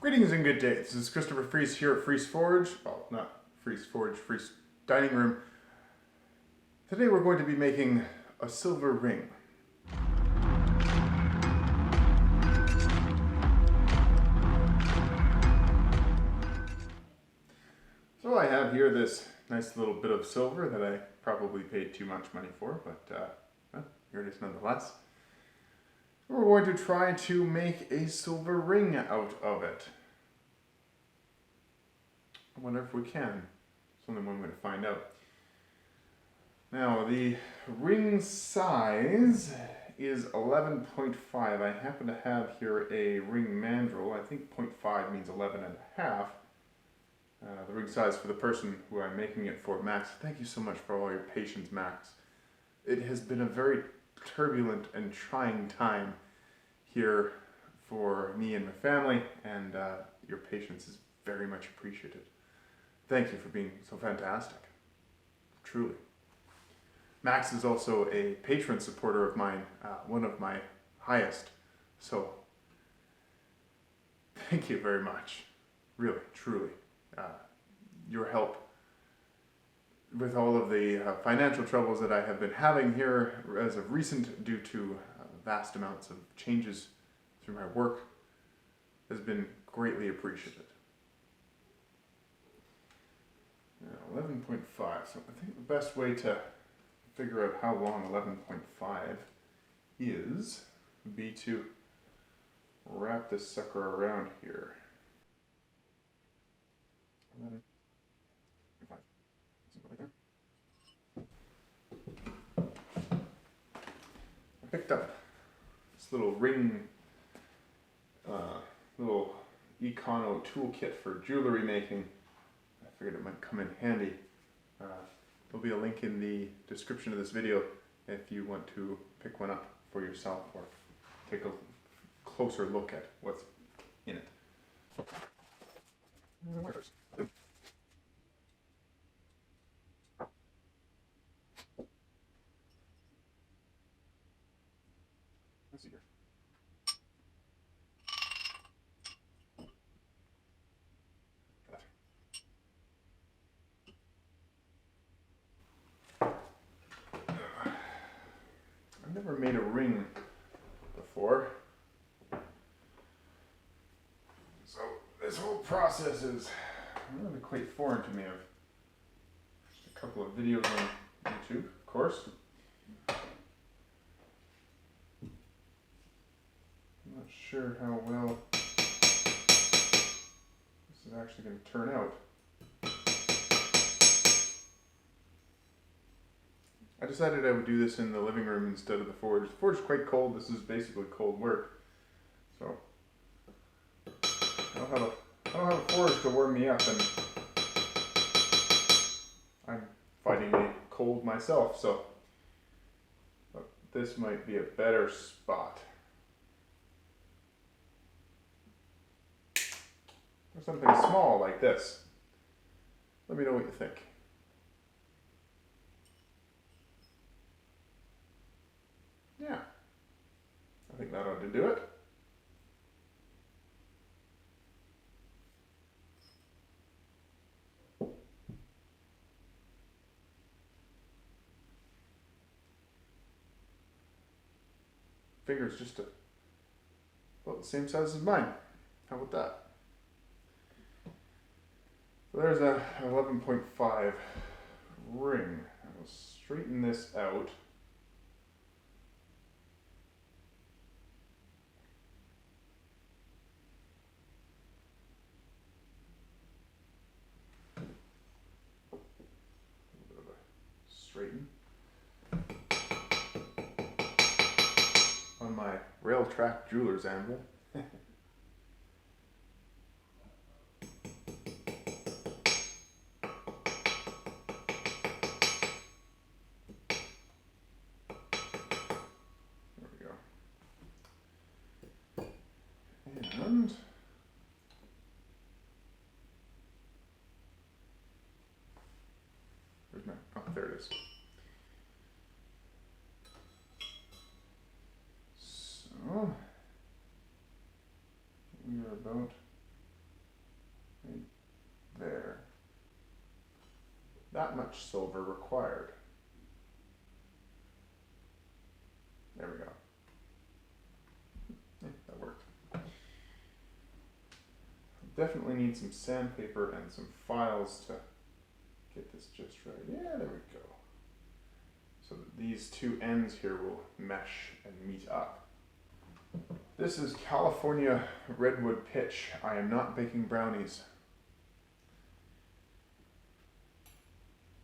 Greetings and good day. This is Christopher Freeze here at Freeze Forge. Well, not Freeze Forge, Freeze Dining Room. Today we're going to be making a silver ring. So I have here this nice little bit of silver that I probably paid too much money for, but well, here it is nonetheless. We're going to try to make a silver ring out of it. I wonder if we can. It's only one way to find out. Now, the ring size is 11.5. I happen to have here a ring mandrel. I think 0.5 means 11 and a half. The ring size for the person who I'm making it for, Max. Thank you so much for all your patience, Max. It has been a very turbulent and trying time here for me and my family, and your patience is very much appreciated. Thank you for being so fantastic. Truly. Max is also a patron supporter of mine, one of my highest, so thank you very much. Really, truly. Your help with all of the financial troubles that I have been having here as of recent due to vast amounts of changes through my work has been greatly appreciated. 11.5, so I think the best way to figure out how long 11.5 is would be to wrap this sucker around here. 11.5. I picked up this little ring, little Econo toolkit for jewelry making. I figured it might come in handy. There'll be a link in the description of this video if you want to pick one up for yourself or take a closer look at what's in it. Let's see here. I've never made a ring before, so this whole process is really quite foreign to me. I've watched a couple of videos on YouTube, of course. I'm not sure how well this is actually going to turn out. I decided I would do this in the living room instead of the forge. The forge is quite cold. This is basically cold work. So I don't have a forge to warm me up, and I'm fighting the cold myself, so but this might be a better spot. Or something small like this. Let me know what you think. Yeah, I think that ought to do it. Finger's just about the same size as mine. How about that? So there's a 11.5 ring. I'll straighten this out. Straighten on my rail track jeweler's anvil. There we go. And where's my, oh, there it is. So we are about that much silver required. There we go. Yeah, that worked. Definitely need some sandpaper and some files to get this just right. Yeah, there we go. So that these two ends here will mesh and meet up. This is California redwood pitch. I am not baking brownies.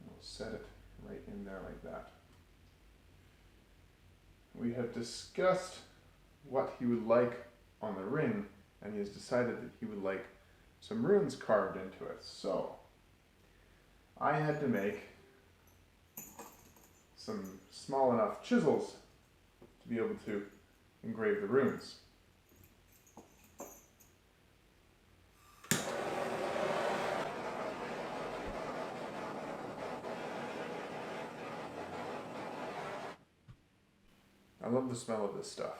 We'll set it right in there like that. We have discussed what he would like on the ring, and he has decided that he would like some runes carved into it. So I had to make some small enough chisels to be able to engrave the runes. I love the smell of this stuff.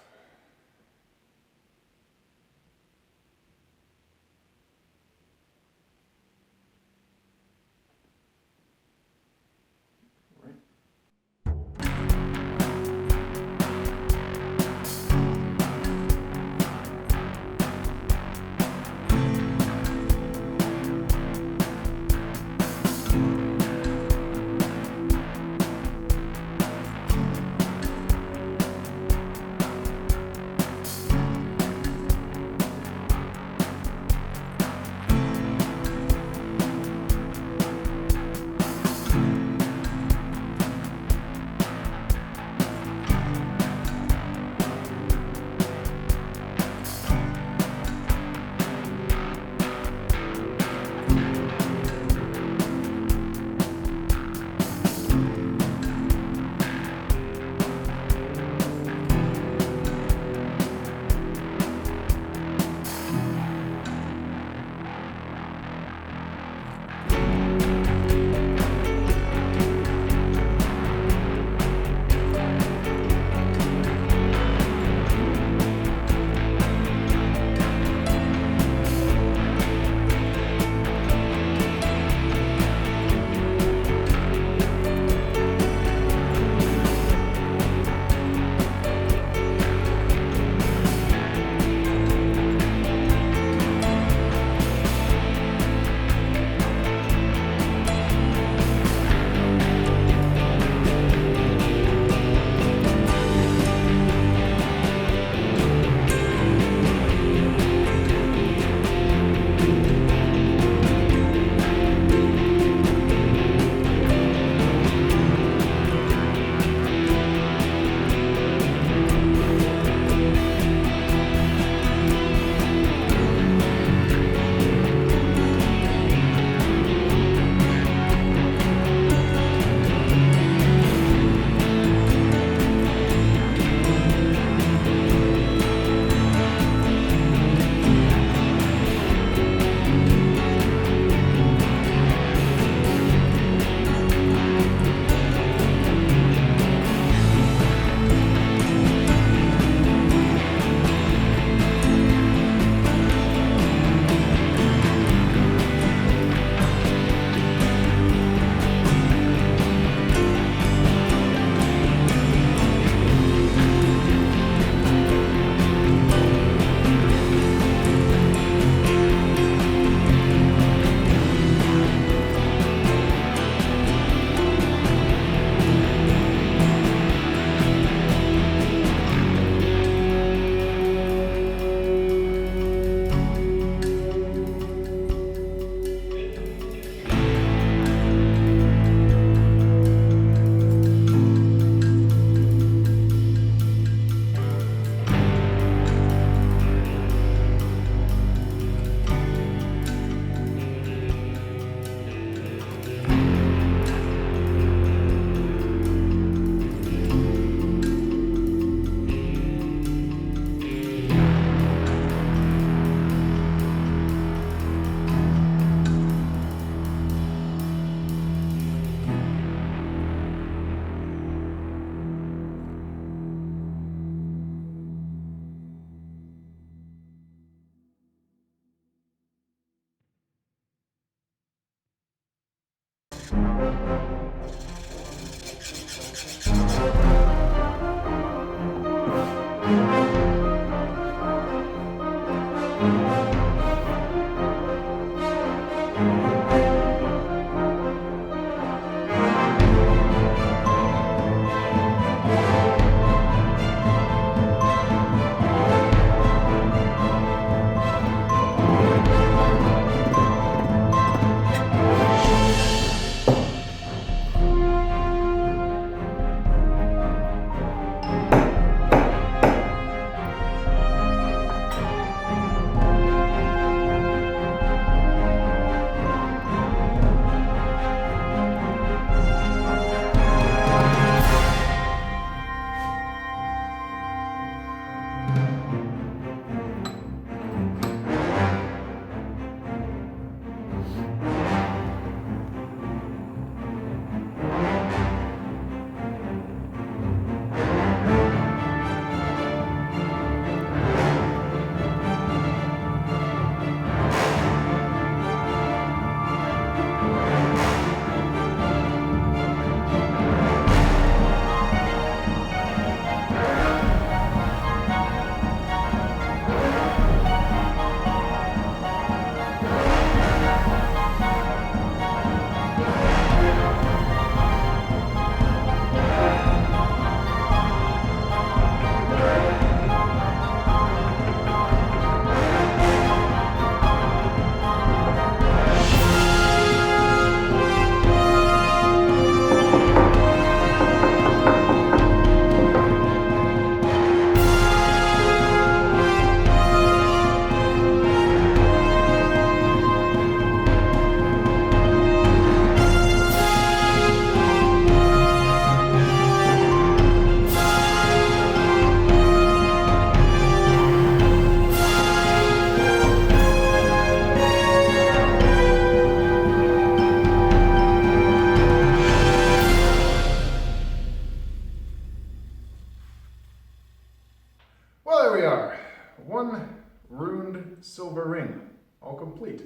Well, there we are. One ruined silver ring, all complete.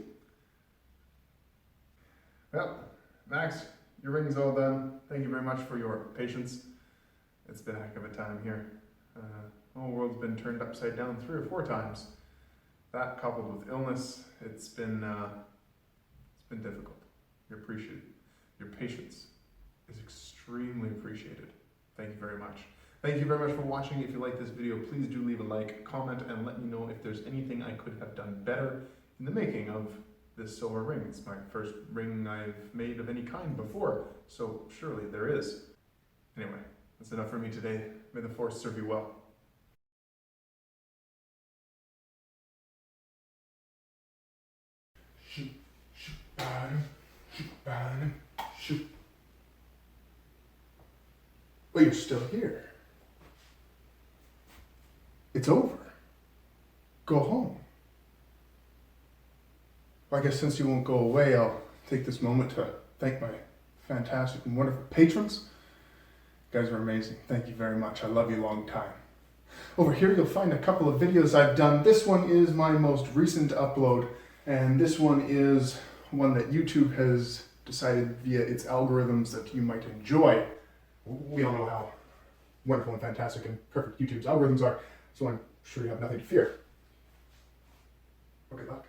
Well, Max, your ring's all done. Thank you very much for your patience. It's been a heck of a time here. The whole world's been turned upside down 3 or 4 times. That coupled with illness, it's been difficult. Your patience is extremely appreciated. Thank you very much. Thank you very much for watching. If you like this video, please do leave a like, comment, and let me know if there's anything I could have done better in the making of this silver ring. It's my first ring I've made of any kind before, so surely there is. Anyway, that's enough for me today. May the Force serve you well. Well, you're still here. It's over. Go home. Well, I guess since you won't go away, I'll take this moment to thank my fantastic and wonderful patrons. You guys are amazing. Thank you very much. I love you long time. Over here, you'll find a couple of videos I've done. This one is my most recent upload, and this one is one that YouTube has decided via its algorithms that you might enjoy. We all know how wonderful and fantastic and perfect YouTube's algorithms are, so I'm sure you have nothing to fear. Well, good luck.